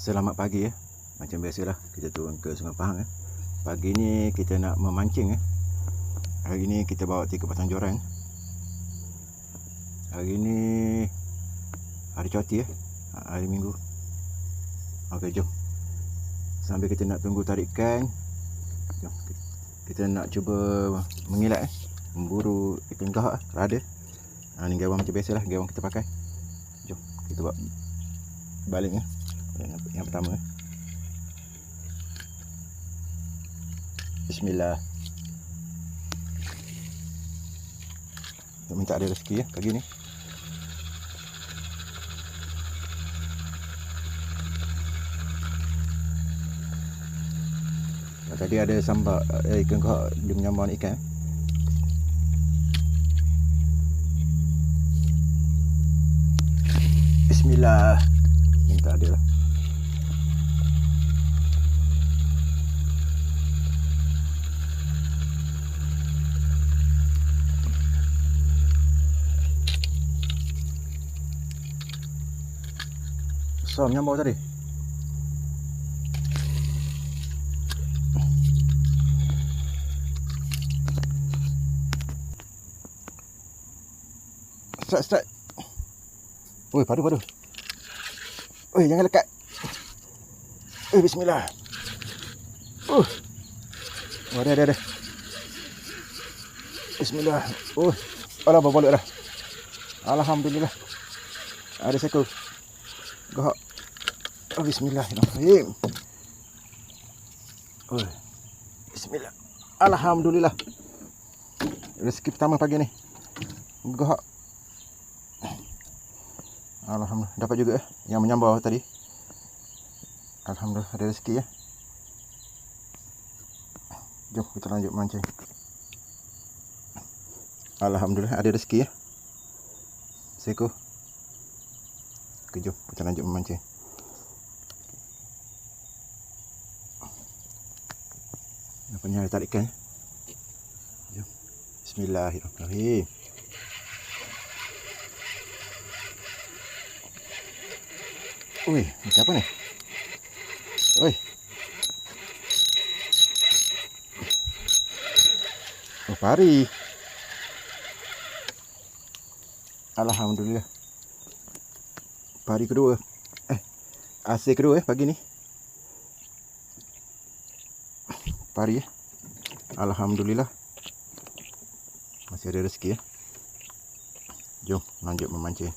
Selamat pagi ya. Macam biasalah kita turun ke Sungai Pahang ya. Pagi ni kita nak memancing ya. Hari ni kita bawa 3 pasang joran. Hari ni hari cuti ya. Hari Minggu. Okey, jom. Sambil kita nak tunggu tarik ikan, jom kita nak cuba mengilat memburu ikan gahak kalau ada. Ni gawang macam biasalah, gawang kita pakai. Jom kita buat balik ya. Yang pertama. Bismillah. Kita minta ada rezeki ya pagi ni. Tadi ada sambak ikan gahak, dia menyambar ikan. Bismillah. Minta ada lah. Besar menyambar tadi. Start. Oi, padu. Oi, jangan lekat. Bismillah. Ada. Bismillah. Alah, berbolak dah. Alhamdulillah. Ada seko. Gahak. Bismillahirrahmanirrahim. Bismillah. Alhamdulillah. Rezeki pertama pagi ni. Gahak. Alhamdulillah, dapat juga yang menyambar tadi. Alhamdulillah, ada rezeki ya. Jom kita lanjut mancing. Alhamdulillah, ada rezeki ya. Seko. Okey, jom kita lanjut memancing. Nampaknya ada tarik ikan. Jom. Bismillahirrahmanirrahim. Macam apa ni? Pari. Alhamdulillah. Pari kedua. Hasil kedua pagi ni. Pari ya. Alhamdulillah. Masih ada rezeki ya. Jom lanjut memancing.